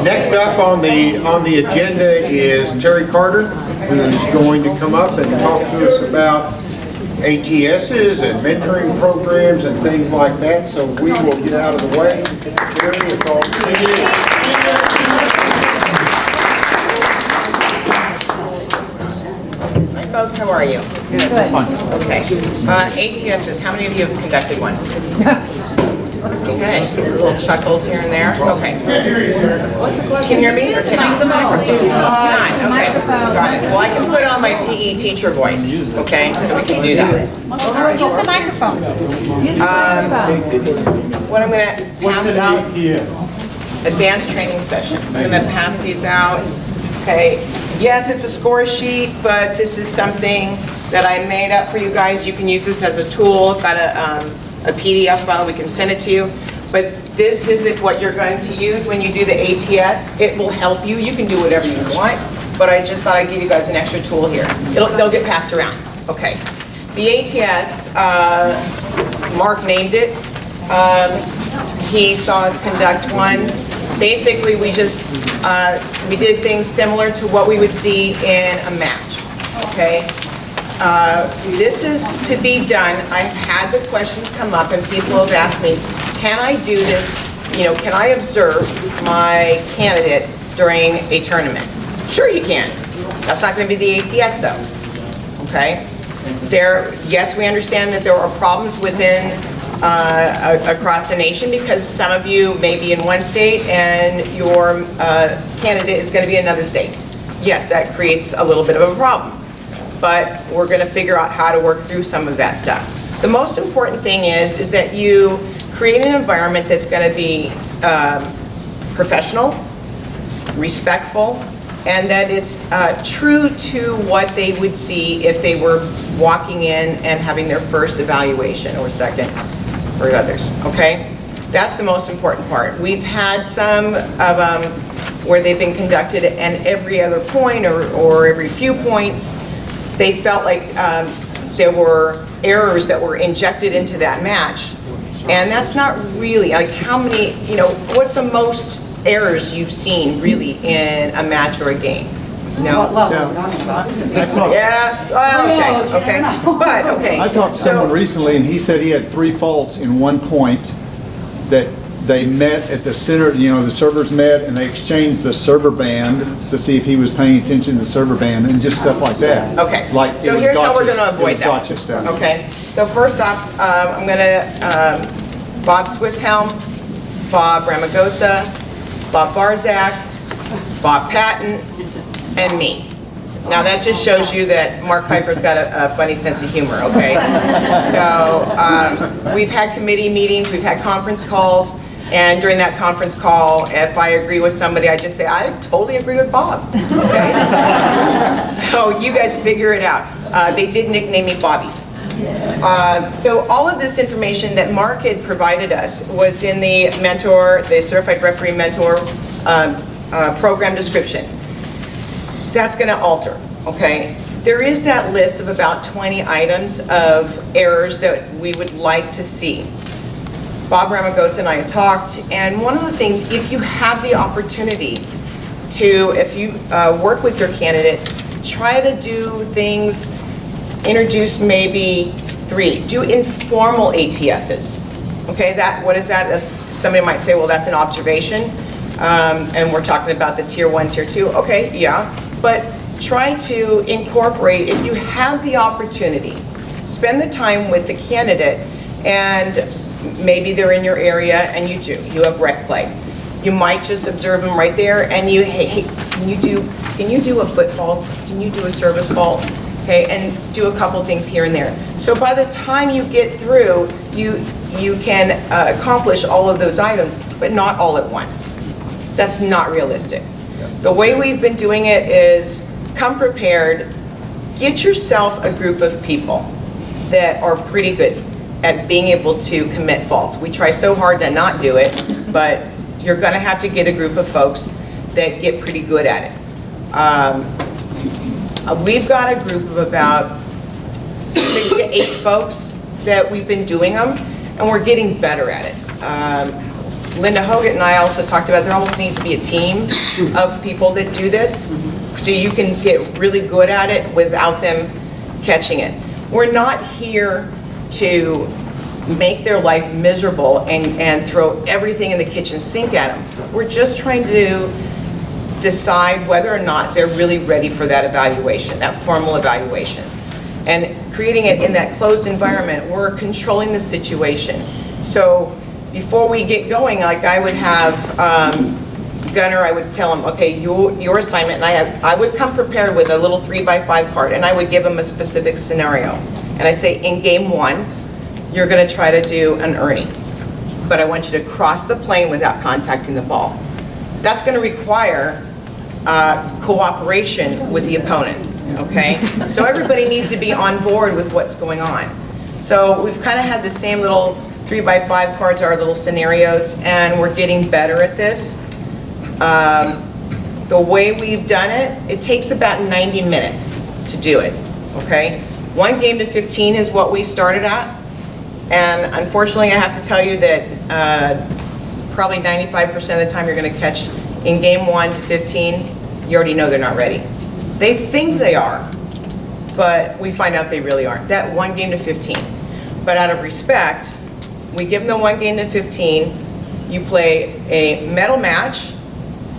Next up on the agenda is Teri Carter, who's going to come up and talk to us about ATSs and mentoring programs and things like that. So we will get out of the way. Teri, it's all to you. Hi folks, how are you? Good. Okay. ATSs, how many of you have conducted one? Okay, little chuckles here and there. Okay. Can you hear me? Or can I use the microphone? Okay. Got it. Well, I can put on my PE teacher voice. Okay, so we can do that. Use the microphone. Use the microphone. What I'm going to pass out, advanced training session. I'm going to pass these out. Okay. Yes, it's a score sheet, but this is something that I made up for you guys. You can use this as a tool. I've got a PDF file, we can send it to you. But this isn't what you're going to use when you do the ATS. It will help you. You can do whatever you want, but I just thought I'd give you guys an extra tool here. They'll get passed around. Okay. The ATS, Mark named it. He saw us conduct one. Basically, we did things similar to what we would see in a match. Okay. This is to be done. I've had the questions come up and people have asked me, can I do this, can I observe my candidate during a tournament? Sure you can. That's not going to be the ATS though, okay? Yes, we understand that there are problems within, across the nation because some of you may be in one state and your candidate is going to be in another state. Yes, that creates a little bit of a problem. But we're going to figure out how to work through some of that stuff. The most important thing is that you create an environment that's going to be professional, respectful, and that it's true to what they would see if they were walking in and having their first evaluation or second or others, okay? That's the most important part. We've had some of them where they've been conducted and every other point or every few points, they felt like there were errors that were injected into that match. And that's not really, like how many, what's the most errors you've seen really in a match or a game? No? Yeah, well, okay. But, okay. I talked to someone recently and he said he had 3 faults in one point that they met at the center, the servers met and they exchanged the server band to see if he was paying attention to the server band and just stuff like that. Okay, like so here's how we're going to avoid that. Gotcha stuff. Okay, so first off, I'm going to, Bob Swisshelm, Bob Ramagosa, Bob Barzak, Bob Patton, and me. Now that just shows you that Mark Peifer's got a funny sense of humor, okay? So we've had committee meetings, we've had conference calls, and during that conference call, if I agree with somebody, I just say, I totally agree with Bob, okay? So you guys figure it out. They did nickname me Bobby. So all of this information that Mark had provided us was in the Certified Referee Mentor program description. That's going to alter, okay? There is that list of about 20 items of errors that we would like to see. Bob Ramagosa and I have talked, and one of the things, if you have the opportunity to, if you work with your candidate, try to do things, introduce maybe 3, do informal ATSs. Okay, what is that? Somebody might say, well, that's an observation, and we're talking about the tier 1, tier 2. Okay, yeah, but try to incorporate, if you have the opportunity, spend the time with the candidate, and maybe they're in your area and you have rec play. You might just observe them right there and hey, can you do a foot fault? Can you do a service fault? Okay, and do a couple things here and there. So by the time you get through, you can accomplish all of those items, but not all at once. That's not realistic. The way we've been doing it is come prepared, get yourself a group of people that are pretty good at being able to commit faults. We try so hard to not do it, but you're going to have to get a group of folks that get pretty good at it. We've got a group of about 6 to 8 folks that we've been doing them, and we're getting better at it. Linda Hogan and I also talked about there almost needs to be a team of people that do this, so you can get really good at it without them catching it. We're not here to make their life miserable and throw everything in the kitchen sink at them. We're just trying to decide whether or not they're really ready for that evaluation, that formal evaluation. And creating it in that closed environment, we're controlling the situation. So before we get going, like I would have Gunnar, I would tell him, okay, your assignment, and I would come prepared with a little 3x5 card, and I would give him a specific scenario. And I'd say, in game 1, you're going to try to do an Ernie, but I want you to cross the plane without contacting the ball. That's going to require cooperation with the opponent, okay? So everybody needs to be on board with what's going on. So we've kind of had the same little 3x5 cards, our little scenarios, and we're getting better at this. The way we've done it, it takes about 90 minutes to do it, okay? 1 game to 15 is what we started at. And unfortunately, I have to tell you that probably 95% of the time you're going to catch in game 1 to 15, you already know they're not ready. They think they are, but we find out they really aren't. That 1 game to 15. But out of respect, we give them the 1 game to 15, you play a medal match,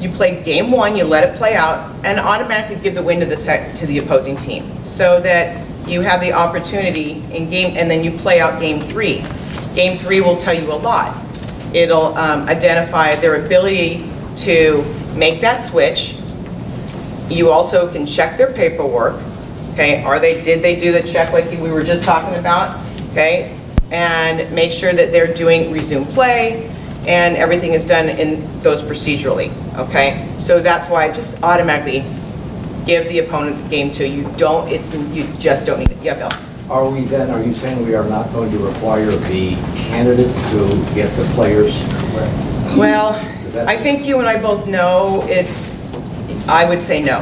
you play game 1, you let it play out, and automatically give the win to the opposing team, so that you have the opportunity in game, and then you play out game 3. Game 3 will tell you a lot. It'll identify their ability to make that switch. You also can check their paperwork. Okay, did they do the check like we were just talking about? Okay, and make sure that they're doing resume play, and everything is done in those procedurally. Okay, so that's why I just automatically give the opponent game 2. You just don't need it. Yeah, Bill. Are you saying we are not going to require the candidate to get the players? Well, I think you and I both know I would say no.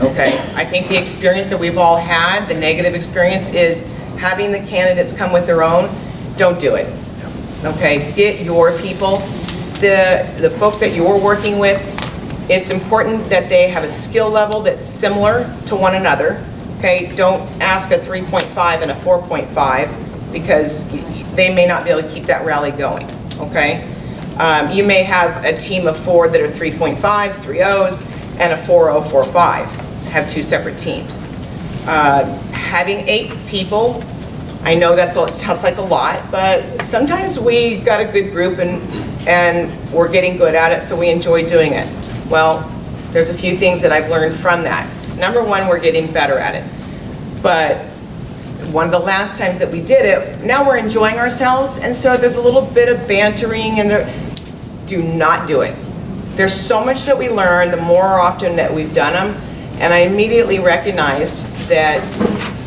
Okay, I think the experience that we've all had, the negative experience, is having the candidates come with their own. Don't do it. Okay, get your people, the folks that you're working with. It's important that they have a skill level that's similar to one another. Okay, don't ask a 3.5 and a 4.5 because they may not be able to keep that rally going. Okay, you may have a team of 4 that are 3.5s, 3.0s, and a 4.0, 4.5. Have 2 separate teams. Having 8 people, I know that sounds like a lot, but sometimes we got a good group and we're getting good at it, so we enjoy doing it. Well, there's a few things that I've learned from that. Number 1, we're getting better at it. But one of the last times that we did it, now we're enjoying ourselves, and so there's a little bit of bantering, and do not do it. There's so much that we learn the more often that we've done them, and I immediately recognized that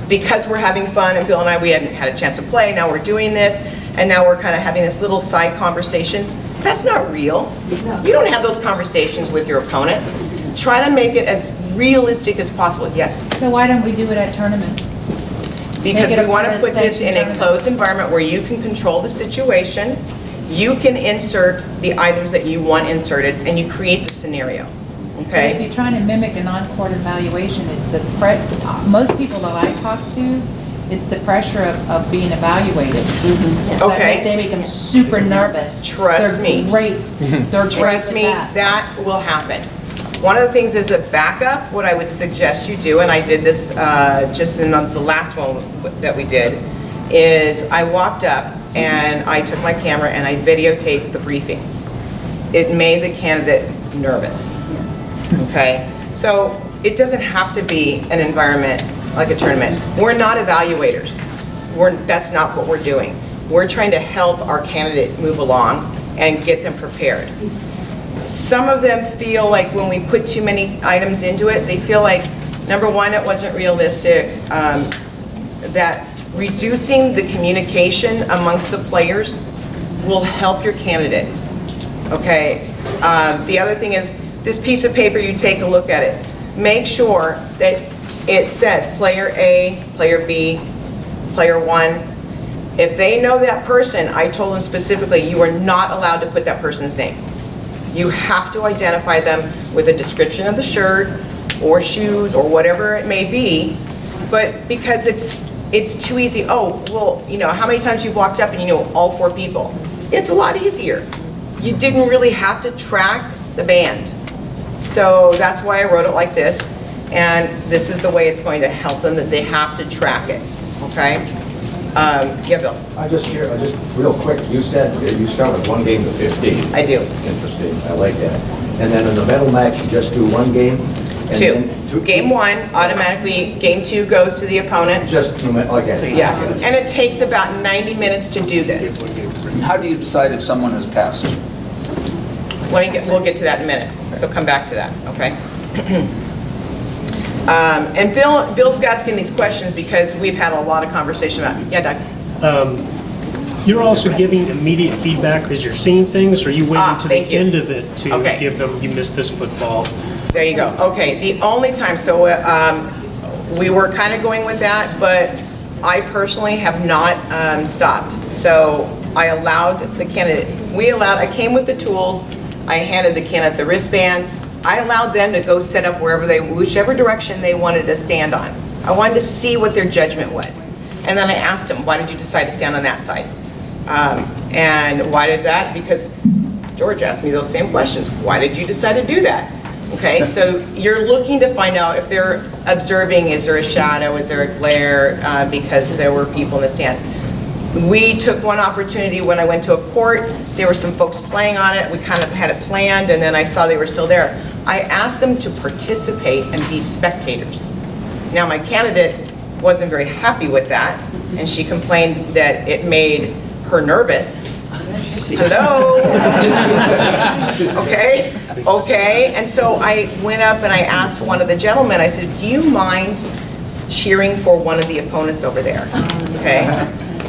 because we're having fun, and Bill and I, we hadn't had a chance to play, now we're doing this, and now we're kind of having this little side conversation. That's not real. You don't have those conversations with your opponent. Try to make it as realistic as possible. Yes? So why don't we do it at tournaments? Because Make it we want to a put this in a tournament. closed environment where you can control the situation, you can insert the items that you want inserted, and you create the scenario. But if Okay? you're trying to mimic an on-court evaluation, most people that I talk to, it's the pressure of being evaluated. Okay. They make them super nervous. Trust me. They're great. They're great Trust with me, that. that will happen. One of the things as a backup, what I would suggest you do, and I did this just in the last one that we did, is I walked up and I took my camera and I videotaped the briefing. It made the candidate nervous. Okay? So it doesn't have to be an environment like a tournament. We're not evaluators. That's not what we're doing. We're trying to help our candidate move along and get them prepared. Some of them feel like when we put too many items into it, they feel like, number 1, it wasn't realistic, that reducing the communication amongst the players will help your candidate. Okay? The other thing is, this piece of paper, you take a look at it. Make sure that it says player A, player B, player 1. If they know that person, I told them specifically, you are not allowed to put that person's name. You have to identify them with a description of the shirt or shoes or whatever it may be, but because it's too easy. Oh, well, you know, how many times you've walked up and you know all 4 people? It's a lot easier. You didn't really have to track the band. So that's why I wrote it like this, and this is the way it's going to help them, that they have to track it, okay? Yeah, Bill? just real quick, you said you start with 1 game to 15. I do. Interesting, I like that. And then in the medal match, you just do 1 game? And 2. then Game 1, automatically, game 2 goes to the opponent. Just 2 minutes, okay. Yeah, and it takes about 90 minutes to do this. How do you decide if someone has passed? We'll get to that in a minute, so come back to that, okay? And Bill's asking these questions because we've had a lot of conversation about, yeah, Doug? You're also giving immediate feedback as you're seeing things, or are you waiting to the thank you. end of it to Okay. give them, you missed this football? There you go. Okay, the only time, so we were kind of going with that, but I personally have not stopped. So I allowed the candidate, I came with the tools, I handed the candidate the wristbands, I allowed them to go set up whichever direction they wanted to stand on. I wanted to see what their judgment was. And then I asked them, why did you decide to stand on that side? And why did that? Because George asked me those same questions. Why did you decide to do that? Okay, so you're looking to find out if they're observing, is there a shadow, is there a glare, because there were people in the stands. We took one opportunity when I went to a court, there were some folks playing on it, we kind of had it planned, and then I saw they were still there. I asked them to participate and be spectators. Now my candidate wasn't very happy with that, and she complained that it made her nervous. Hello? Okay, and so I went up and I asked one of the gentlemen, I said, do you mind cheering for one of the opponents over there? Okay,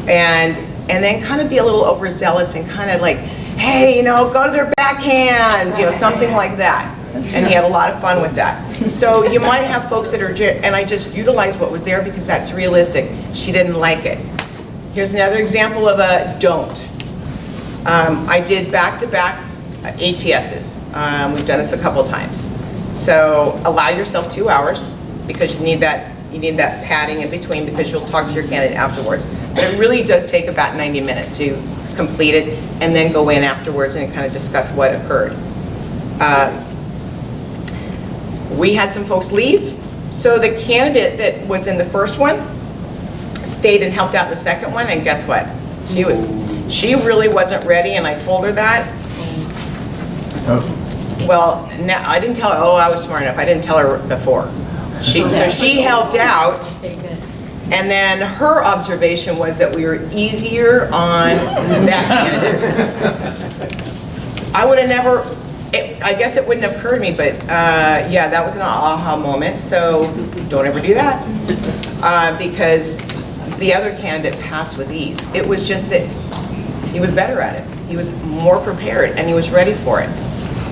and then kind of be a little overzealous and kind of like, hey, you know, go to their backhand, you know, something like that. And he had a lot of fun with that. So you might have folks that are, and I just utilized what was there because that's realistic. She didn't like it. Here's another example of a don't. I did back-to-back ATSs. We've done this a couple times. So allow yourself 2 hours because you need that padding in between because you'll talk to your candidate afterwards. But it really does take about 90 minutes to complete it and then go in afterwards and kind of discuss what occurred. We had some folks leave. So the candidate that was in the first one stayed and helped out in the second one, and guess what? She really wasn't ready, and I told her that. Well, now, I didn't tell her, I was smart enough, I didn't tell her before. So she helped out, and then her observation was that we were easier on that candidate. I would have never, I guess it wouldn't have occurred to me, but yeah, that was an aha moment, so don't ever do that. Because the other candidate passed with ease. It was just that he was better at it. He was more prepared and he was ready for it.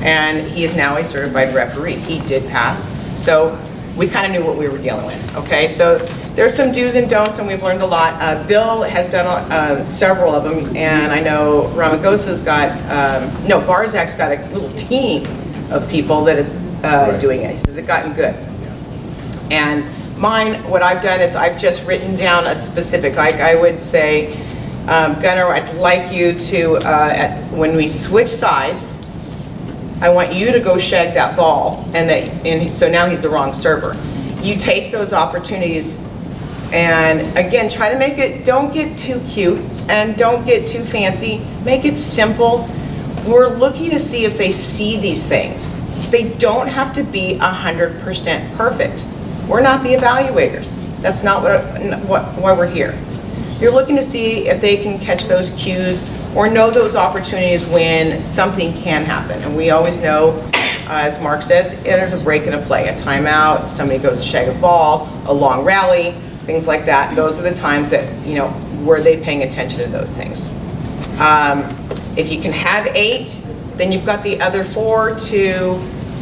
And he is now a certified referee. He did pass. So we kind of knew what we were dealing with, okay? So there's some do's and don'ts and we've learned a lot. Bill has done several of them, and I know Ramagosa's got, Barzak's got a little team of people that is doing it. He says they've gotten good. And mine, what I've done is I've just written down a specific, like I would say, Gunnar, I'd like you to, when we switch sides, I want you to go shag that ball, and so now he's the wrong server. You take those opportunities, and again, try to make it, don't get too cute, and don't get too fancy, make it simple. We're looking to see if they see these things. They don't have to be 100% perfect. We're not the evaluators. That's not why we're here. You're looking to see if they can catch those cues or know those opportunities when something can happen. And we always know, as Mark says, there's a break in a play, a timeout, somebody goes to shag a ball, a long rally, things like that. Those are the times that, were they paying attention to those things. If you can have 8, then you've got the other 4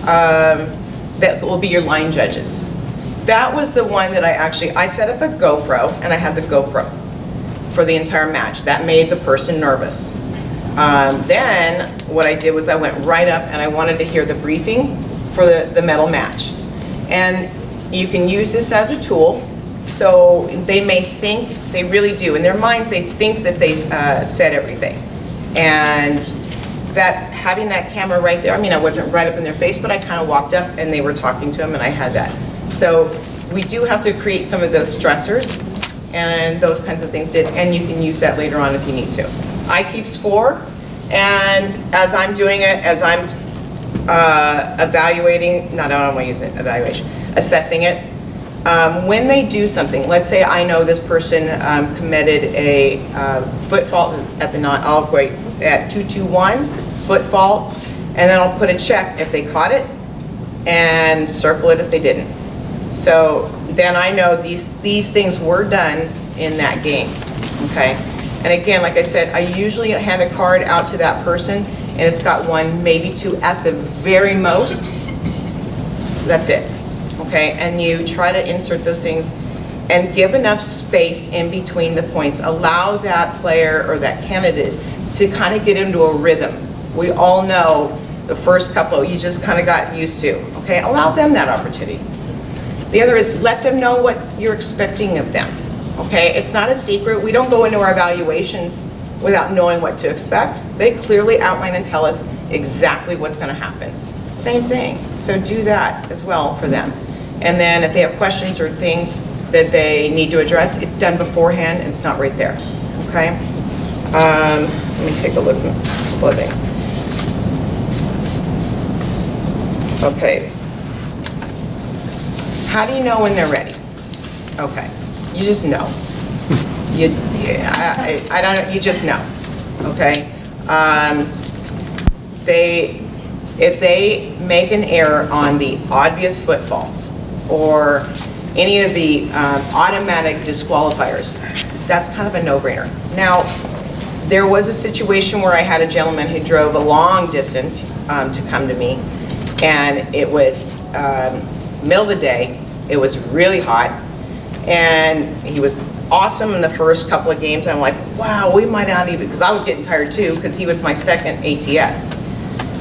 that will be your line judges. That was the one that I set up a GoPro, and I had the GoPro. for the entire match. That made the person nervous. Then what I did was I went right up and I wanted to hear the briefing for the medal match. And you can use this as a tool. So they may think, they really do, in their minds they think that they said everything. And that having that camera right there, I mean, I wasn't right up in their face, but I kind of walked up and they were talking to them and I had that. So we do have to create some of those stressors and those kinds of things did, and you can use that later on if you need to. I keep score, and as I'm doing it, as I'm evaluating, I don't want to use it, evaluation, assessing it, when they do something, let's say I know this person committed a foot fault at the I'll go at 221, foot fault, and then I'll put a check if they caught it, and circle it if they didn't. So then I know these things were done in that game, okay? And again, like I said, I usually hand a card out to that person, and it's got 1, maybe 2 at the very most. That's it, okay? And you try to insert those things and give enough space in between the points. Allow that player or that candidate to kind of get into a rhythm. We all know the first couple you just kind of got used to, okay? Allow them that opportunity. The other is let them know what you're expecting of them, okay? It's not a secret. We don't go into our evaluations without knowing what to expect. They clearly outline and tell us exactly what's going to happen. Same thing. So do that as well for them. And then if they have questions or things that they need to address, it's done beforehand and it's not right there, okay? Let me take a look at the clothing. Okay. How do you know when they're ready? Okay, you just know. I don't know, you just know, okay? If they make an error on the obvious foot faults or any of the automatic disqualifiers, that's kind of a no-brainer. Now, there was a situation where I had a gentleman who drove a long distance to come to me, and it was middle of the day. It was really hot, and he was awesome in the first couple of games. I'm like, wow, we might not even, because I was getting tired too, because he was my second ATS.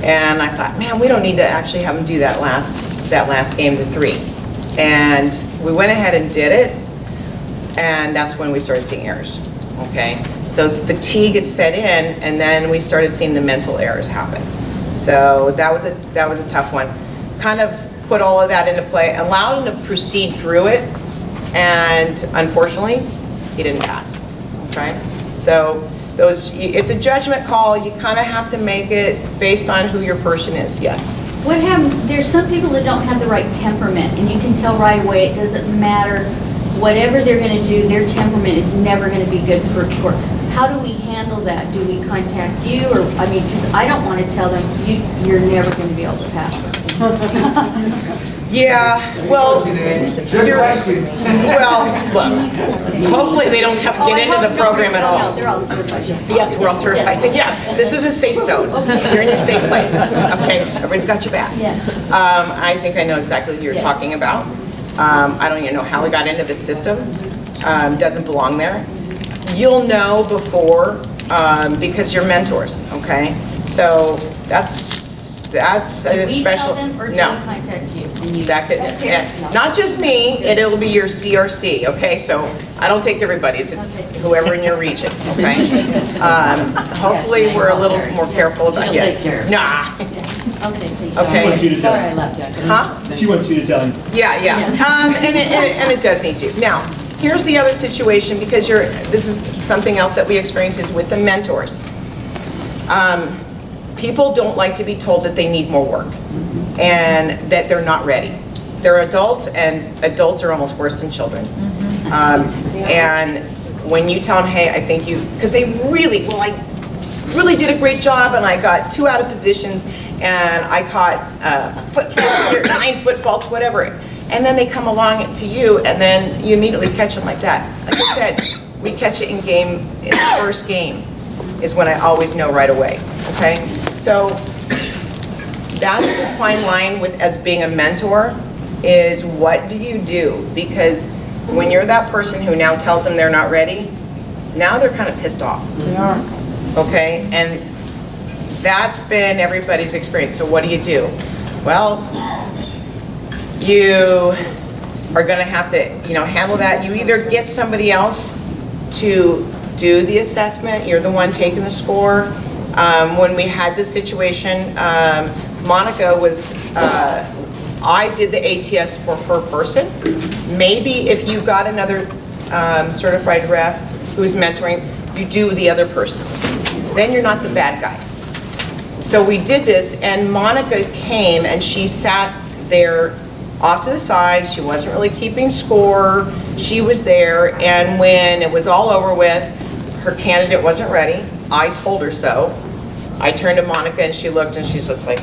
And I thought, man, we don't need to actually have him do that last game to 3. And we went ahead and did it, and that's when we started seeing errors, okay? So fatigue had set in, and then we started seeing the mental errors happen. So that was a tough one. Kind of put all of that into play, allowed him to proceed through it, and unfortunately, he didn't pass, okay? So it's a judgment call. You kind of have to make it based on who your person is, yes. What happens, there's some people that don't have the right temperament, and you can tell right away, it doesn't matter, whatever they're gonna do, their temperament is never gonna be good for work. How do we handle that? Do we contact you, or, I mean, because I don't want to tell them, you're never going to be able to pass it. Yeah, well, well, look, hopefully they don't get into the program at all. They're all certified. Yes, we're all certified. Yeah, this is a safe zone. You're in your safe place. Okay, everyone's got your back. Yeah. I think I know exactly who you're talking about. I don't even know how it got into the system. Doesn't belong there. You'll know before because you're mentors, okay? So that's a special. Do we tell them, or do we No. contact you? That could, not just me, it'll be your CRC, okay? So I don't take everybody's, it's whoever in your region, okay? Hopefully, we're a little more careful about She'll take care of it. Nah. Okay, thank you. Okay. She wants you to tell Sorry I him. left you. Huh? She wants you to tell him. Yeah. And it does need to. Now, here's the other situation, because this is something else that we experience is with the mentors. People don't like to be told that they need more work and that they're not ready. They're adults, and adults are almost worse than children. And when you tell them, hey, I think you, because they really, well, I really did a great job, and I got 2 out of positions, and I caught foot faults, 9 foot faults, whatever. And then they come along to you, and then you immediately catch them like that. Like I said, we catch it in the first game is when I always know right away, okay? So that's the fine line with as being a mentor is what do you do? Because when you're that person who now tells them they're not ready, Now they're kind of pissed off. They are. Okay, and that's been everybody's experience. So what do? Well, you are gonna have to, handle that. You either get somebody else to do the assessment, you're the one taking the score. When we had this situation, Monica was, I did the ATS for her person. Maybe if you got another certified rep who's mentoring, you do the other person's. Then you're not the bad guy. So we did this, and Monica came and she sat there off to the side. She wasn't really keeping score. She was there, and when it was all over with, her candidate wasn't ready. I told her so. I turned to Monica and she looked and she's just like,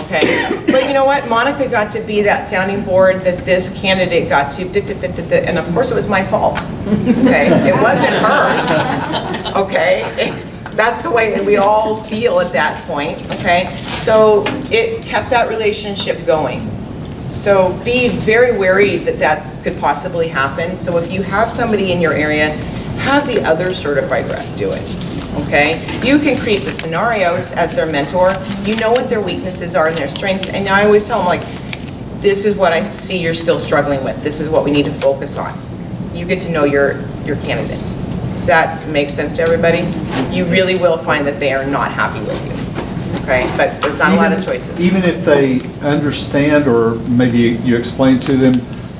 okay. But you know what? Monica got to be that sounding board that this candidate got to, and of course it was my fault. Okay, it wasn't hers. Okay, that's the way we all feel at that point. Okay, so it kept that relationship going. So be very wary that that could possibly happen. So if you have somebody in your area, have the other certified rep do it. Okay? You can create the scenarios as their mentor. You know what their weaknesses are and their strengths. And I always tell them, like, this is what I see you're still struggling with. This is what we need to focus on. You get to know your candidates. Does that make sense to everybody? You really will find that they are not happy with you. Okay? But there's not a lot of choices. Even if they understand, or maybe you explain to them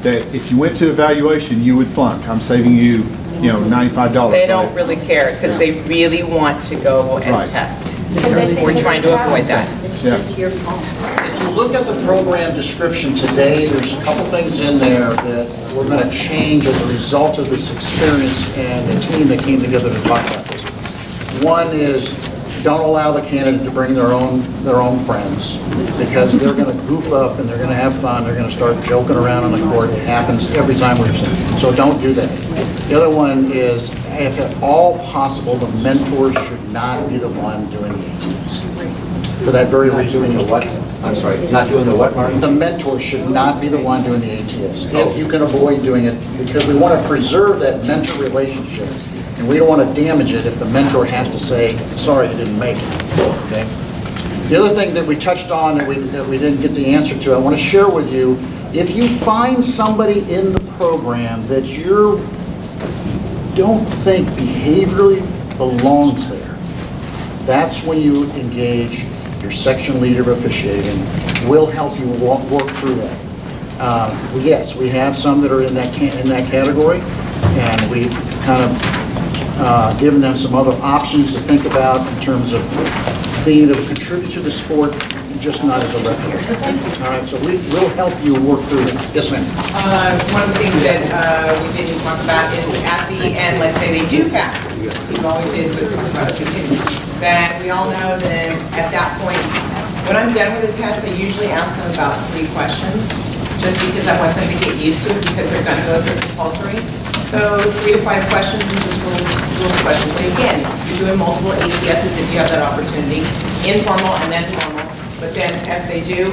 that if you went to evaluation, you would flunk. I'm saving you, $95. They don't right? really care because they really want to go and Right. test. We're trying to avoid that. Yeah. If you look at the program description today, there's a couple things in there that we're going to change as a result of this experience and the team that came together to talk about this. One is, don't allow the candidate to bring their own friends, because they're going to goof up and they're going to have fun. They're going to start joking around on the court. It happens every time we've seen it. So don't do that. The other one is, if at all possible, the mentors should not be the one doing the ATS. For that very reason. Doing the what? I'm sorry, not doing the what, Martin? The mentor should not be the one doing the ATS, if you can avoid doing it, because we want to preserve that mentor relationship, and we don't want to damage it if the mentor has to say, sorry, you didn't make it, okay? The other thing that we touched on that we didn't get the answer to, I want to share with you, if you find somebody in the program that you don't think behaviorally belongs there, that's when you engage your section leader of officiating. We'll help you work through that. Yes, we have some that are in that category, and we've kind of given them some other options to think about in terms of being able to contribute to the sport, just not as a referee. All right, so we'll help you work through that. Yes, ma'am. One of the things that we didn't talk about is at the end, let's say they do pass. All we did was continue. Then we all know that at that point, when I'm done with the test, I usually ask them about 3 questions, just because I want them to get used to it, because they're going to go through compulsory. So 3 to 5 questions and just rules questions. And again, you're doing multiple ATSs if you have that opportunity, informal and then formal. But then if they do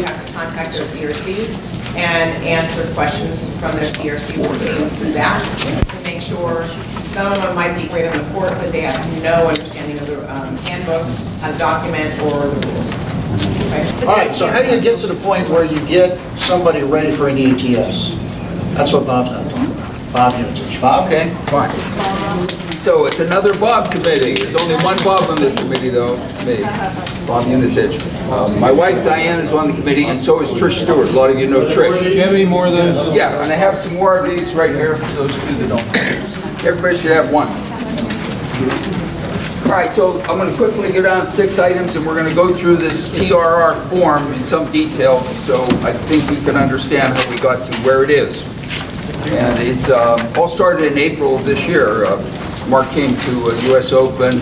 have to contact their CRC and answer questions from their CRC, working through that to make sure. Some of them might be great on the court, but they have no understanding of the handbook, how to document, or the rules. Okay? All right, so how do you get to the point where you get somebody ready for an ETS? That's what Bob's going to talk about. Bob Unetich. Bob? Okay, fine. So it's another Bob committee. There's only one Bob on this committee, though. It's me, Bob Unetich. My wife Diane is on the committee, and so is Trish Stewart. A lot of you know Trish. Do you have any more of those? Yeah, and I have some more of these right here for those of you that don't. Everybody should have one. All right, so I'm going to quickly go down 6 items, and we're going to go through this TRR form in some detail, so I think we can understand how we got to where it is. And it's all started in April of this year. Mark came to a U.S. Open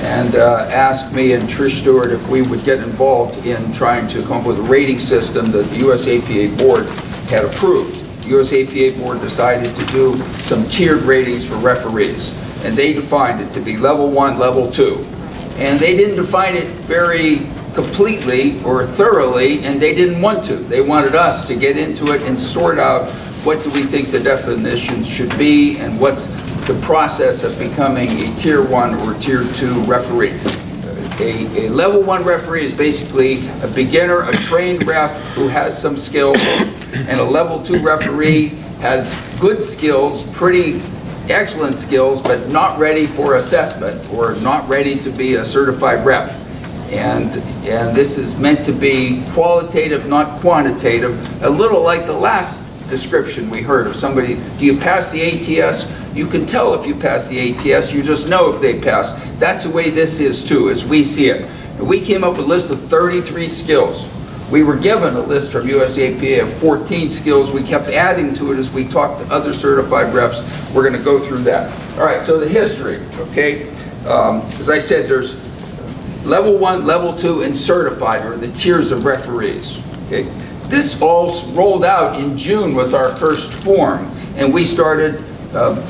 and asked me and Trish Stewart if we would get involved in trying to come up with a rating system that the U.S. APA board had approved. The U.S. APA board decided to do some tiered ratings for referees, and they defined it to be level 1, level 2. And they didn't define it very completely or thoroughly, and they didn't want to. They wanted us to get into it and sort out what do we think the definitions should be and what's the process of becoming a Tier 1 or Tier 2 referee. A level 1 referee is basically a beginner, a trained ref who has some skills, and a level 2 referee has good skills, pretty excellent skills, but not ready for assessment or not ready to be a certified ref. And this is meant to be qualitative, not quantitative, a little like the last description we heard of somebody. Do you pass the ATS? You can tell if you pass the ATS, you just know if they pass. That's the way this is too, as we see it. We came up with a list of 33 skills. We were given a list from USAPA of 14 skills. We kept adding to it as we talked to other certified refs. We're going to go through that. All right, so the history, okay? As I said, there's level 1, level 2, and certified, or the tiers of referees, okay? This all rolled out in June with our first form, and we started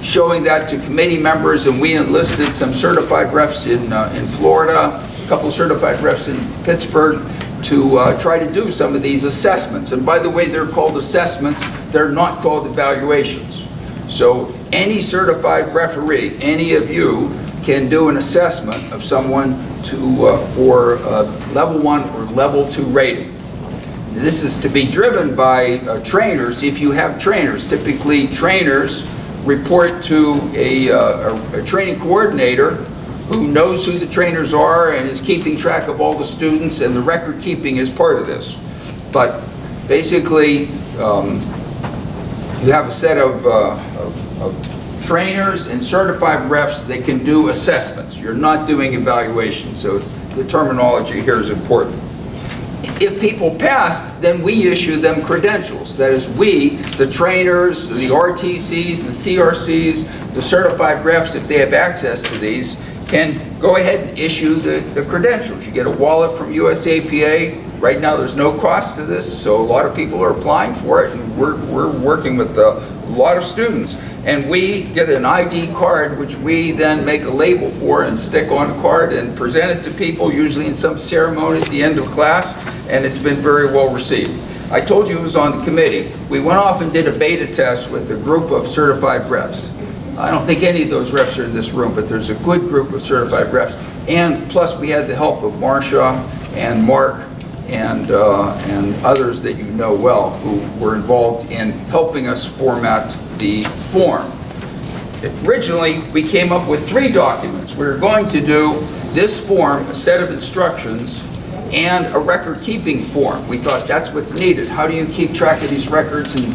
showing that to committee members, and we enlisted some certified refs in Florida, a couple certified refs in Pittsburgh, to try to do some of these assessments. And by the way, they're called assessments, they're not called evaluations. So any certified referee, any of you, can do an assessment of someone for level 1 or level 2 rating. This is to be driven by trainers, if you have trainers. Typically, trainers report to a training coordinator who knows who the trainers are and is keeping track of all the students, and the record keeping is part of this. But basically, you have a set of trainers and certified refs that can do assessments. You're not doing evaluations, so the terminology here is important. If people pass, then we issue them credentials. That is, we, the trainers, the RTCs, the CRCs, the certified refs, if they have access to these, can go ahead and issue the credentials. You get a wallet from USAPA. Right now there's no cost to this, so a lot of people are applying for it, and we're working with a lot of students. And we get an ID card, which we then make a label for and stick on a card and present it to people, usually in some ceremony at the end of class, and it's been very well received. I told you it was on the committee. We went off and did a beta test with a group of certified refs. I don't think any of those refs are in this room, but there's a good group of certified refs. And plus we had the help of Marcia and Mark and others that you know well who were involved in helping us format the form. Originally, we came up with 3 documents. We were going to do this form, a set of instructions, and a record-keeping form. We thought that's what's needed. How do you keep track of these records, and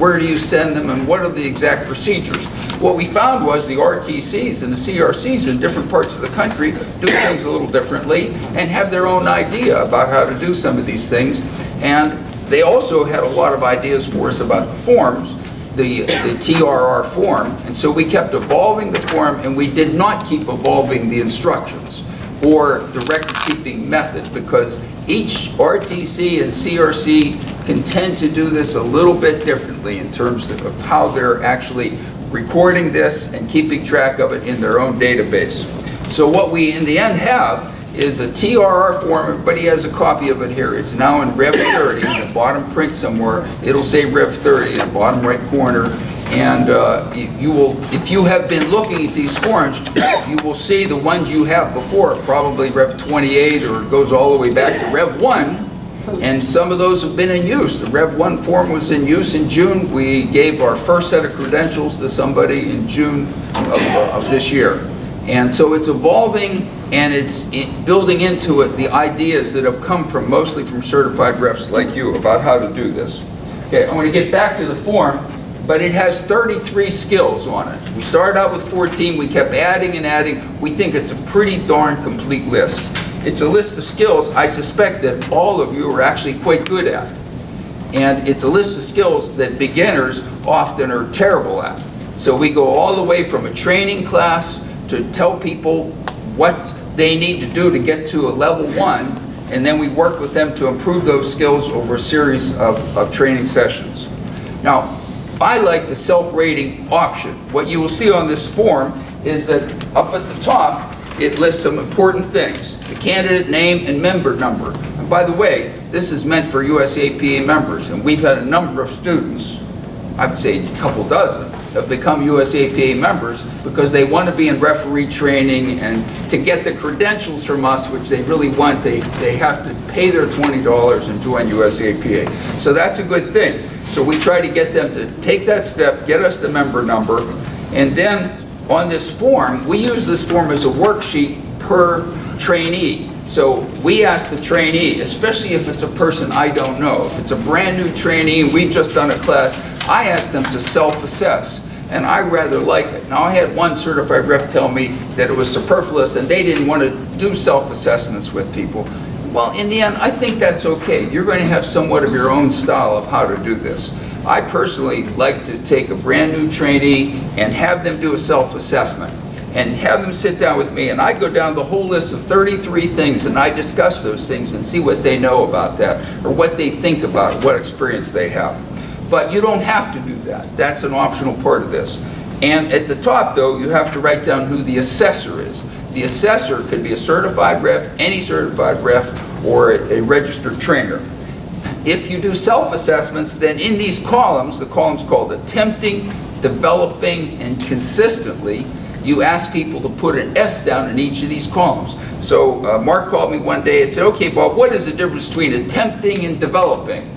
where do you send them, and what are the exact procedures? What we found was the RTCs and the CRCs in different parts of the country do things a little differently and have their own idea about how to do some of these things. And they also had a lot of ideas for us about the forms, the TRR form. And so we kept evolving the form, and we did not keep evolving the instructions or the record-keeping method, because each RTC and CRC can tend to do this a little bit differently in terms of how they're actually recording this and keeping track of it in their own database. So what we in the end have is a TRR form. Everybody has a copy of it here. It's now in Rev 30 in the bottom print somewhere. It'll say Rev 30 in the bottom right corner. And you will, if you have been looking at these forms, you will see the ones you have before, probably Rev 28, or it goes all the way back to Rev 1. And some of those have been in use. The Rev 1 form was in use in June. We gave our first set of credentials to somebody in June of this year. And so it's evolving, and it's building into it the ideas that have come from mostly from certified refs like you about how to do this. Okay, I want to get back to the form, but it has 33 skills on it. We started out with 14, we kept adding and adding. We think it's a pretty darn complete list. It's a list of skills I suspect that all of you are actually quite good at. And it's a list of skills that beginners often are terrible at. So we go all the way from a training class to tell people what they need to do to get to a level 1, and then we work with them to improve those skills over a series of training sessions. Now, I like the self-rating option. What you will see on this form is that up at the top, it lists some important things: the candidate name and member number. And by the way, this is meant for USAPA members, and we've had a number of students, I'd say a couple dozen, have become USAPA members because they want to be in referee training, and to get the credentials from us, which they really want, they have to pay their $20 and join USAPA. So that's a good thing. So we try to get them to take that step, get us the member number, and then on this form, we use this form as a worksheet per trainee. So we ask the trainee, especially if it's a person I don't know, if it's a brand new trainee, we've just done a class, I ask them to self-assess, and I rather like it. Now, I had one certified rep tell me that it was superfluous and they didn't want to do self-assessments with people. Well, in the end, I think that's okay. You're going to have somewhat of your own style of how to do this. I personally like to take a brand new trainee and have them do a self-assessment and have them sit down with me, and I go down the whole list of 33 things and I discuss those things and see what they know about that or what they think about it, what experience they have. But you don't have to do that. That's an optional part of this. And at the top, though, you have to write down who the assessor is. The assessor could be a certified rep, any certified rep, or a registered trainer. If you do self-assessments, then in these columns, the columns called attempting, developing, and consistently, you ask people to put an S down in each of these columns. So Mark called me one day and said, okay, Bob, what is the difference between attempting and developing?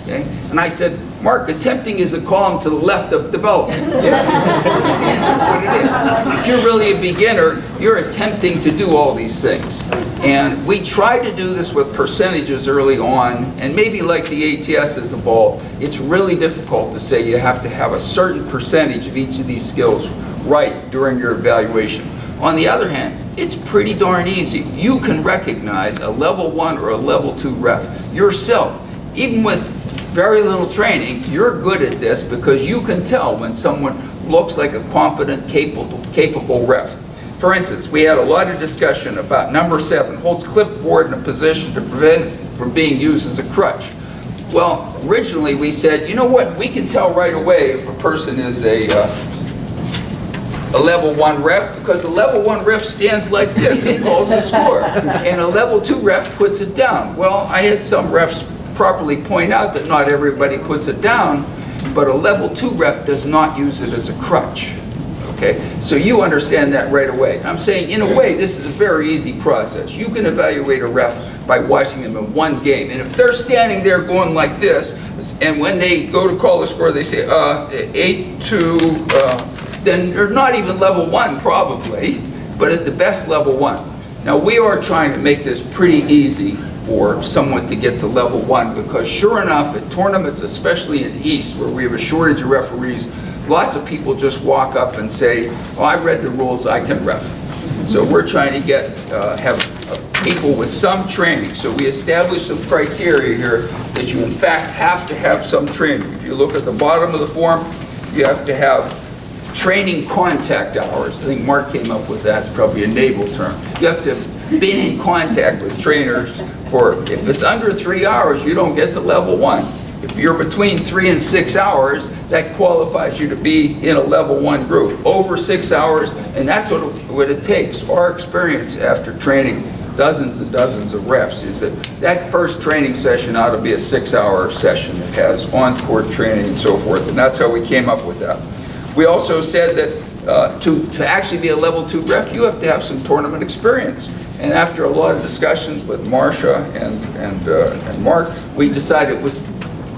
Okay? And I said, Mark, attempting is a column to the left of developing. The answer's what it is. If you're really a beginner, you're attempting to do all these things. And we try to do this with percentages early on, and maybe like the ATS has evolved, it's really difficult to say you have to have a certain percentage of each of these skills right during your evaluation. On the other hand, it's pretty darn easy. You can recognize a level 1 or a level 2 rep yourself. Even with very little training, you're good at this because you can tell when someone looks like a competent, capable rep. For instance, we had a lot of discussion about number 7, holds clipboard in a position to prevent from being used as a crutch. Well, originally we said, you know what, we can tell right away if a person is a level 1 ref, because a level 1 ref stands like this and calls the score, and a level 2 ref puts it down. Well, I had some refs properly point out that not everybody puts it down, but a level 2 ref does not use it as a crutch. Okay, so you understand that right away. I'm saying, in a way, this is a very easy process. You can evaluate a ref by watching them in one game, and if they're standing there going like this, and when they go to call the score, they say 8-2. Then they're not even level 1 probably, but at the best level 1. Now we are trying to make this pretty easy for someone to get to level 1, because sure enough at tournaments, especially in the East where we have a shortage of referees, lots of people just walk up and say, oh, I read the rules, I can ref. So we're trying to have people with some training. So we established some criteria here that you in fact have to have some training. If you look at the bottom of the form, you have to have training contact hours. I think Mark came up with that. It's probably a naval term. You have to have been in contact with trainers for, if it's under 3 hours, you don't get to level 1. If you're between 3 and 6 hours, that qualifies you to be in a level 1 group. Over 6 hours, and that's what it takes. Our experience after training dozens and dozens of refs is that first training session ought to be a 6-hour session that has on-court training and so forth, and that's how we came up with that. We also said that to actually be a level 2 ref, you have to have some tournament experience. And after a lot of discussions with Marcia and Mark, we decided it was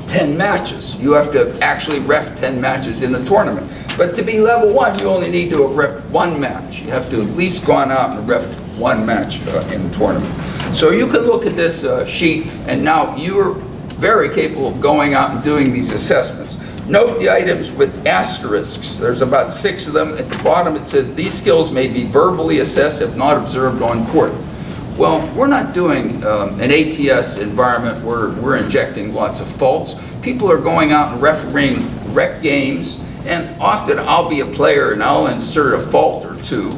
10 matches. You have to actually ref 10 matches in the tournament. But to be level 1, you only need to have ref 1 match. You have to at least gone out and ref 1 match in the tournament. So you can look at this sheet, and now you're very capable of going out and doing these assessments. Note the items with asterisks. There's about 6 of them. At the bottom it says, these skills may be verbally assessed if not observed on court. Well, we're not doing an ATS environment where we're injecting lots of faults. People are going out and refereeing rec games, and often I'll be a player and I'll insert a fault or 2,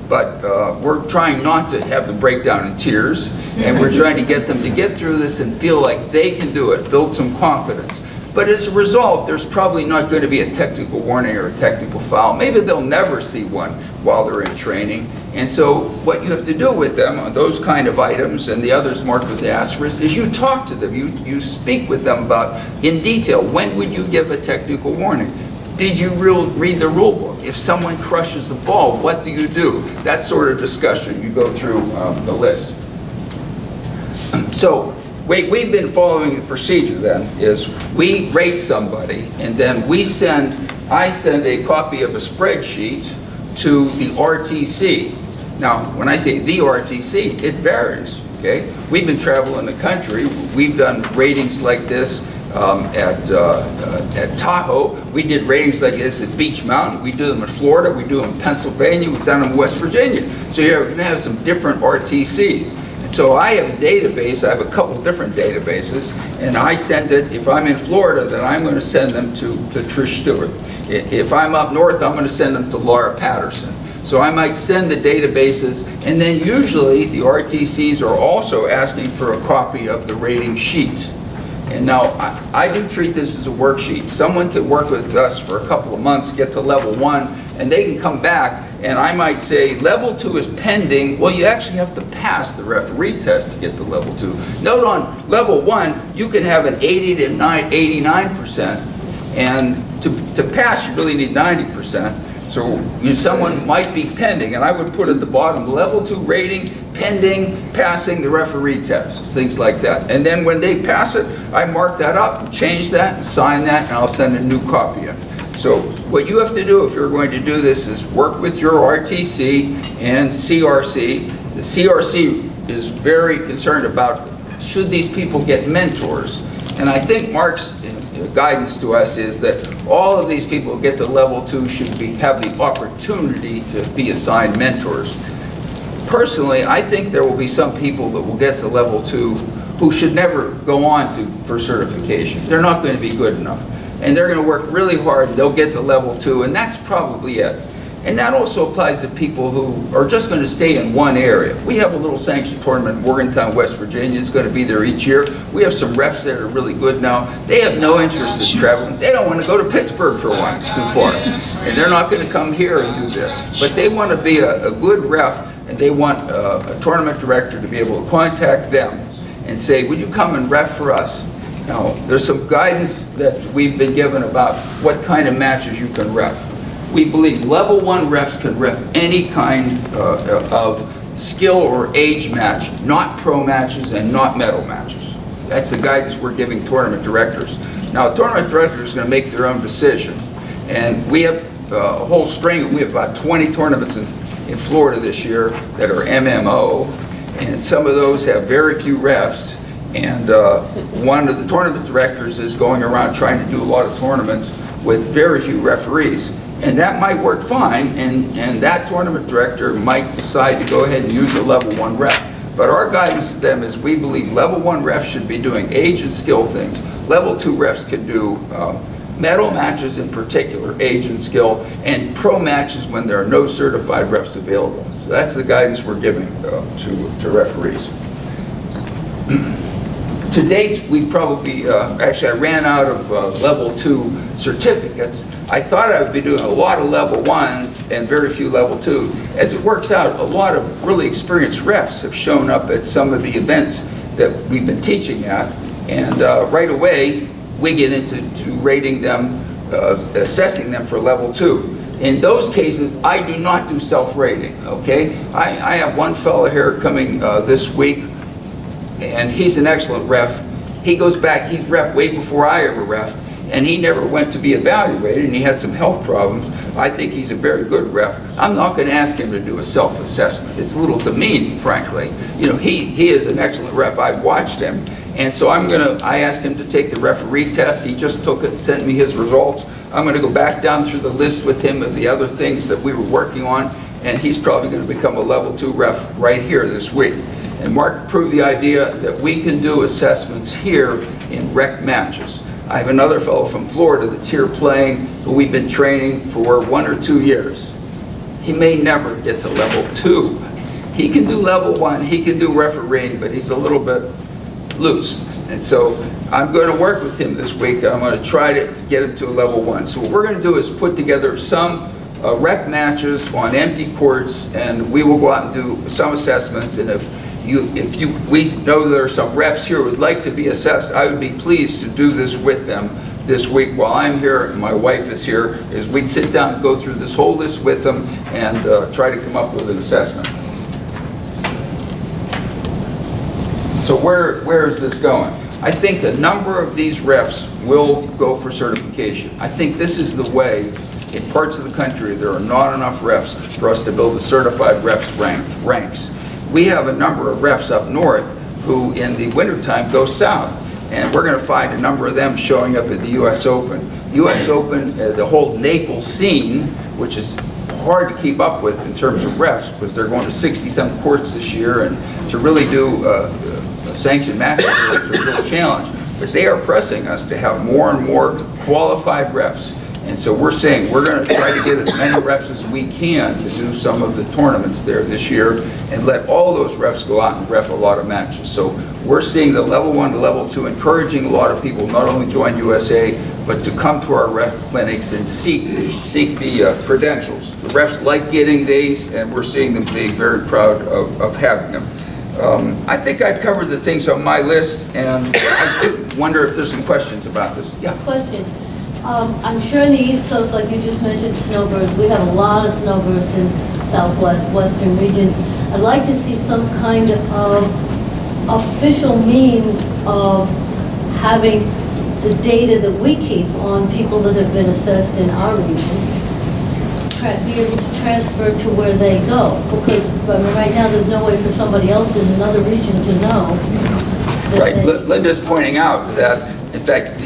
but we're trying not to have them break down in tears, and we're trying to get them to get through this and feel like they can do it, build some confidence. But as a result, there's probably not going to be a technical warning or a technical foul. Maybe they'll never see one while they're in training. And so what you have to do with them on those kind of items and the others marked with the asterisk is you talk to them. You speak with them about, in detail, when would you give a technical warning? Did you read the rule book? If someone crushes the ball, what do you do? That sort of discussion, you go through the list. So we've been following the procedure then, is we rate somebody, and then I send a copy of a spreadsheet to the RTC. Now, when I say the RTC, it varies, okay? We've been traveling the country. We've done ratings like this at Tahoe. We did ratings like this at Beach Mountain. We do them in Florida. We do them in Pennsylvania. We've done them in West Virginia. So you're going to have some different RTCs. And so I have a database. I have a couple different databases, and I send it. If I'm in Florida, then I'm going to send them to Trish Stewart. If I'm up north, I'm going to send them to Laura Patterson. So I might send the databases, and then usually the RTCs are also asking for a copy of the rating sheet. And now, I do treat this as a worksheet. Someone could work with us for a couple of months, get to level 1, and they can come back, and I might say, level 2 is pending. Well, you actually have to pass the referee test to get to level 2. Note on level 1, you can have an 80 to 89%, and to pass, you really need 90%. So someone might be pending, and I would put at the bottom, level 2 rating, pending, passing the referee test, things like that. And then when they pass it, I mark that up, change that, and sign that, and I'll send a new copy in. So what you have to do if you're going to do this is work with your RTC and CRC. The CRC is very concerned about, should these people get mentors? And I think Mark's guidance to us is that all of these people who get to level 2 should have the opportunity to be assigned mentors. Personally, I think there will be some people that will get to level 2 who should never go on for certification. They're not going to be good enough. And they're going to work really hard, and they'll get to level 2, and that's probably it. And that also applies to people who are just going to stay in one area. We have a little sanctioned tournament in Morgantown, West Virginia. It's going to be there each year. We have some refs that are really good now. They have no interest in traveling. They don't want to go to Pittsburgh for one. It's too far. And they're not going to come here and do this. But they want to be a good ref, and they want a tournament director to be able to contact them and say, would you come and ref for us? Now, there's some guidance that we've been given about what kind of matches you can ref. We believe level 1 refs can ref any kind of skill or age match, not pro matches and not medal matches. That's the guidance we're giving tournament directors. Now, tournament directors are going to make their own decision. And we have a whole string, we have about 20 tournaments in Florida this year that are MMO, and some of those have very few refs. And one of the tournament directors is going around trying to do a lot of tournaments with very few referees. And that might work fine, and that tournament director might decide to go ahead and use a level 1 ref. But our guidance to them is we believe level 1 refs should be doing age and skill things. Level 2 refs can do medal matches in particular, age and skill, and pro matches when there are no certified refs available. So that's the guidance we're giving to referees. To date, we probably, actually I ran out of level 2 certificates. I thought I would be doing a lot of level 1s and very few level 2. As it works out, a lot of really experienced refs have shown up at some of the events that we've been teaching at, and right away we get into rating them, assessing them for level 2. In those cases, I do not do self-rating, okay? I have one fellow here coming this week, and he's an excellent ref. He goes back, he's ref way before I ever refed, and he never went to be evaluated, and he had some health problems. I think he's a very good ref. I'm not going to ask him to do a self-assessment. It's a little demeaning, frankly. You know, he is an excellent ref. I've watched him, and so I asked him to take the referee test. He just took it, sent me his results. I'm going to go back down through the list with him of the other things that we were working on, and he's probably going to become a level 2 ref right here this week. And Mark proved the idea that we can do assessments here in rec matches. I have another fellow from Florida that's here playing, who we've been training for 1 or 2 years. He may never get to level 2. He can do level 1, he can do refereeing, but he's a little bit loose. And so I'm going to work with him this week. I'm going to try to get him to a level 1. So what we're going to do is put together some rec matches on empty courts, and we will go out and do some assessments. And we know there are some refs here who would like to be assessed, I would be pleased to do this with them this week while I'm here and my wife is here, is we'd sit down and go through this whole list with them and try to come up with an assessment. So where is this going? I think a number of these refs will go for certification. I think this is the way, in parts of the country, there are not enough refs for us to build a certified refs ranks. We have a number of refs up north who in the wintertime go south, and we're going to find a number of them showing up at the U.S. Open. U.S. Open, the whole Naples scene, which is hard to keep up with in terms of refs, because they're going to 60-some courts this year, and to really do sanctioned matches is a real challenge. But they are pressing us to have more and more qualified refs. And so we're saying we're going to try to get as many refs as we can to do some of the tournaments there this year and let all those refs go out and ref a lot of matches. So we're seeing the level 1 to level 2 encouraging a lot of people not only join USA, but to come to our ref clinics and seek the credentials. The refs like getting these, and we're seeing them being very proud of having them. I think I've covered the things on my list, and I wonder if there's some questions about this. Yeah. Question. I'm sure in the East Coast, like you just mentioned, snowbirds, we have a lot of snowbirds in Southwest, Western regions. I'd like to see some kind of official means of having the data that we keep on people that have been assessed in our region, be able to transfer to where they go. Because right now, there's no way for somebody else in another region to know. Right. Linda's pointing out that, in fact,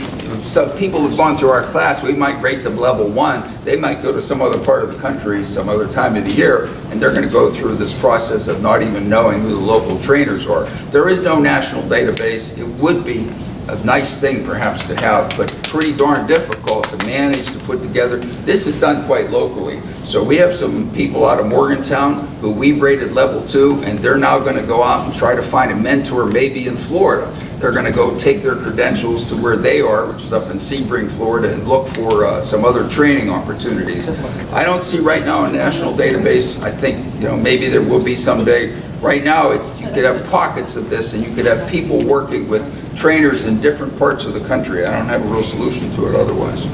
some people who've gone through our class, we might rate them level 1. They might go to some other part of the country, some other time of the year, and they're going to go through this process of not even knowing who the local trainers are. There is no national database. It would be a nice thing perhaps to have, but pretty darn difficult to manage, to put together. This is done quite locally. So we have some people out of Morgantown who we've rated level 2, and they're now going to go out and try to find a mentor maybe in Florida. They're going to go take their credentials to where they are, which is up in Sebring, Florida, and look for some other training opportunities. I don't see right now a national database. I think, maybe there will be someday. Right now, you could have pockets of this, and you could have people working with trainers in different parts of the country. I don't have a real solution to it otherwise.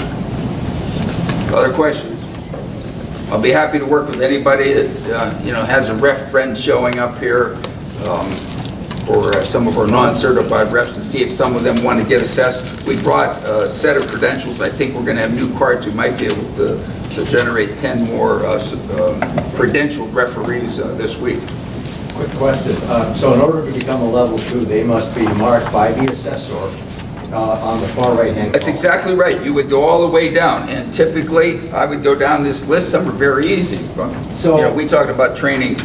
Other questions? I'll be happy to work with anybody that has a ref friend showing up here, or some of our non-certified reps, and see if some of them want to get assessed. We brought a set of credentials. I think we're going to have new cards. We might be able to generate 10 more credentialed referees this week. Quick question. So in order to become a level 2, they must be marked by the assessor on the far right-hand. That's exactly right. You would go all the way down, and typically I would go down this list. Some are very easy. So we talked about training,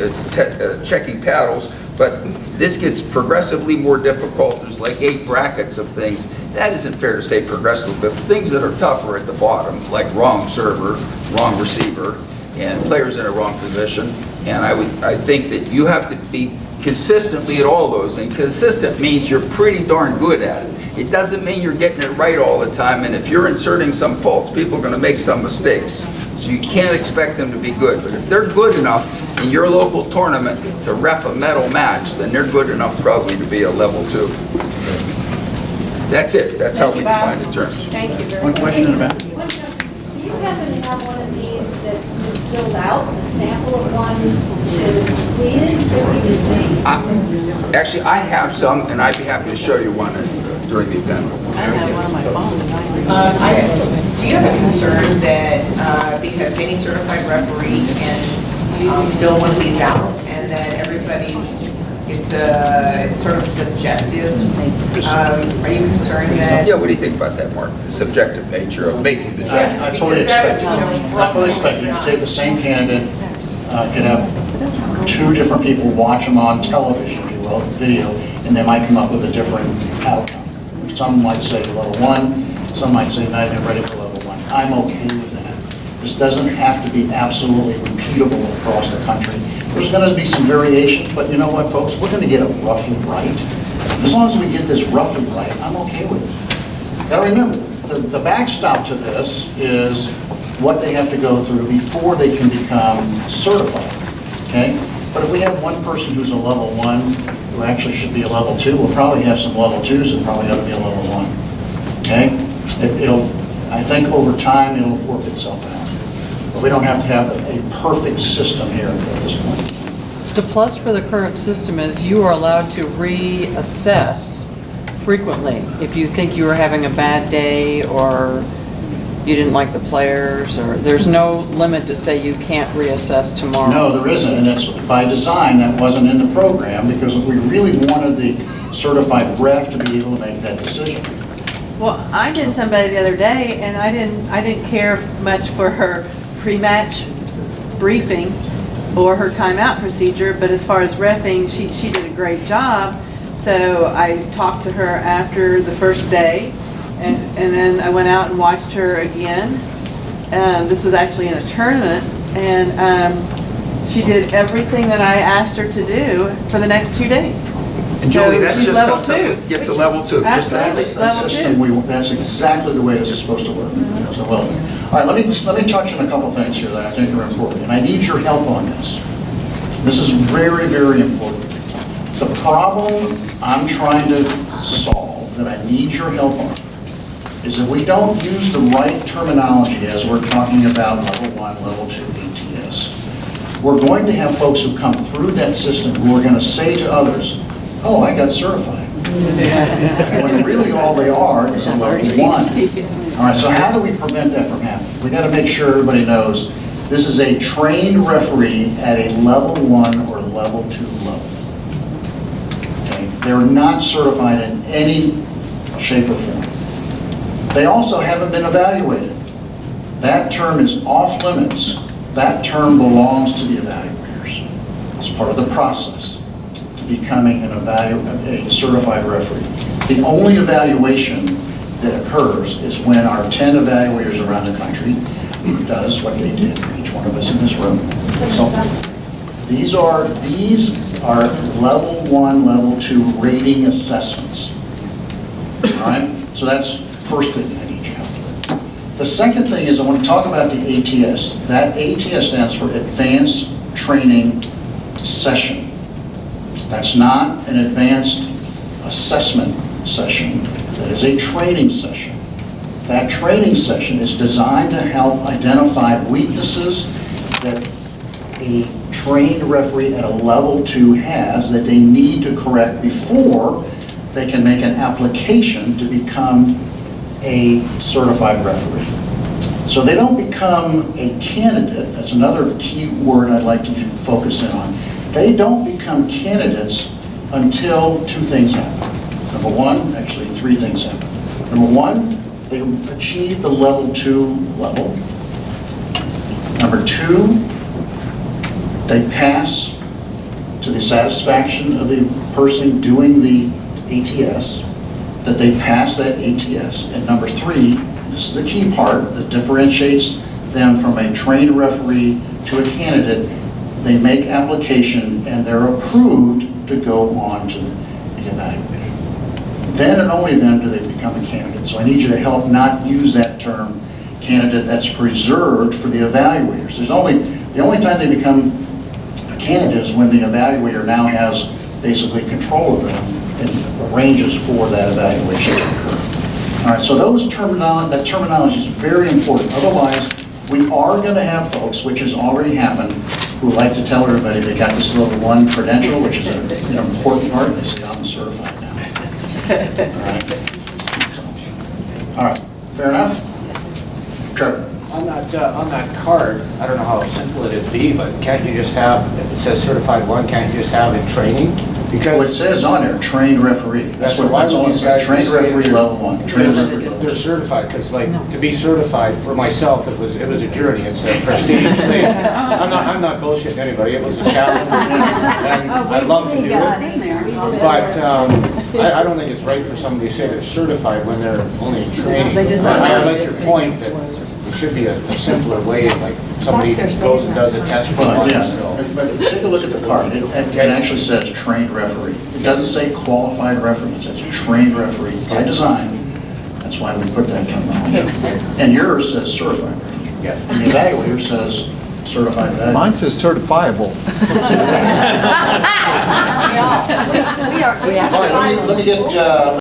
checking paddles, but this gets progressively more difficult. There's like 8 brackets of things. That isn't fair to say progressively, but things that are tougher at the bottom, like wrong server, wrong receiver, and players in a wrong position. And I think that you have to be consistently at all those, and consistent means you're pretty darn good at it. It doesn't mean you're getting it right all the time, and if you're inserting some faults, people are going to make some mistakes. So you can't expect them to be good. But if they're good enough in your local tournament to ref a medal match, then they're good enough probably to be a level 2. That's it. That's how we define the terms. Thank you very One much. question in the back. Do you happen to have one of these that is filled out, a sample of one that is completed that we can see? Actually, I have some, and I'd be happy to show you one during the event. I have one on my phone. Do you have a concern that because any certified referee can fill one of these out and that everybody's, it's sort of subjective? Are you concerned that? Yeah, what do you think about that, Mark? The subjective nature of making the judgment. I fully expect you to take the same candidate, could have 2 different people watch them on television, if you will, video, and they might come up with a different outcome. Some might say level 1, some might say not even ready for level 1. I'm okay with that. This doesn't have to be absolutely repeatable across the country. There's going to be some variations, but you know what, folks? We're going to get it roughly right. As long as we get this roughly right, I'm okay with it. Now remember, the backstop to this is what they have to go through before they can become certified, okay? But if we have one person who's a level 1, who actually should be a level 2, we'll probably have some level 2s and probably ought to be a level 1, okay? I think over time, it'll work itself out. But we don't have to have a perfect system here at this point. The plus for the current system is you are allowed to reassess frequently. If you think you were having a bad day or you didn't like the players, or there's no limit to say you can't reassess tomorrow. No, there isn't, and it's by design. That wasn't in the program because we really wanted the certified ref to be able to make that decision. Well, I did somebody the other day, and I didn't care much for her pre-match briefing or her timeout procedure, but as far as reffing, she did a great job. So I talked to her after the first day, and then I went out and watched her again. This was actually in a tournament, and she did everything that I asked her to do for the next 2 days. And Julie, So that's she's just level how someone two. gets to level 2. Just that. Absolutely. That's the system that's exactly the way this is supposed to work. So, well, all right, let me touch on a couple things here that I think are important, and I need your help on this. This is very, very important. The problem I'm trying to solve, that I need your help on, is if we don't use the right terminology as we're talking about level 1, level 2 ATS, we're going to have folks who come through that system who are going to say to others, oh, I got certified. When really all they are is a level 1. All right, so how do we prevent that from happening? We got to make sure everybody knows this is a trained referee at a level 1 or level 2 level. Okay, they're not certified in any shape or form. They also haven't been evaluated. That term is off limits. That term belongs to the evaluators. It's part of the process to becoming a certified referee. The only evaluation that occurs is when our 10 evaluators around the country does what they did for each one of us in this room. So these are level 1, level 2 rating assessments. All right? So that's the first thing I need your help with. The second thing is I want to talk about the ATS. That ATS stands for Advanced Training Session. That's not an advanced assessment session. That is a training session. That training session is designed to help identify weaknesses that a trained referee at a level 2 has that they need to correct before they can make an application to become a certified referee. So they don't become a candidate. That's another key word I'd like to focus in on. They don't become candidates until 2 things happen. Number 1, actually 3 things happen. Number 1, they achieve the level 2 level. Number 2, they pass to the satisfaction of the person doing the ATS, that they pass that ATS. And number 3, this is the key part that differentiates them from a trained referee to a candidate. They make application and they're approved to go on to be evaluated. Then and only then do they become a candidate. So I need you to help not use that term candidate. That's reserved for the evaluators. The only time they become a candidate is when the evaluator now has basically control of them and arranges for that evaluation to occur. All right, so that terminology is very important. Otherwise, we are going to have folks, which has already happened, who like to tell everybody they got this level 1 credential, which is an important part. They say, I'm certified now. All right, fair enough? Trevor? On that card, I don't know how simple it'd be, but can't you just have, if it says certified 1, can't you just have it training? Because what it says on there, trained referee. That's what it's all about. Trained referee level 1. Trained referee level 2. They're certified, because like, to be certified, for myself, it was a journey, it's a prestige thing. I'm not bullshitting anybody, it was a challenge, and I'd love to do it. But I don't think it's right for somebody to say they're certified when they're only in training. I like your point that it should be a simpler way, like somebody goes and does a test for one. But take a look at the card. It actually says trained referee. It doesn't say qualified referee. It says trained referee by design. That's why we put that terminology. And yours says certified referee. Yeah. And the evaluator says certified evaluator. Mine says certifiable. Let me get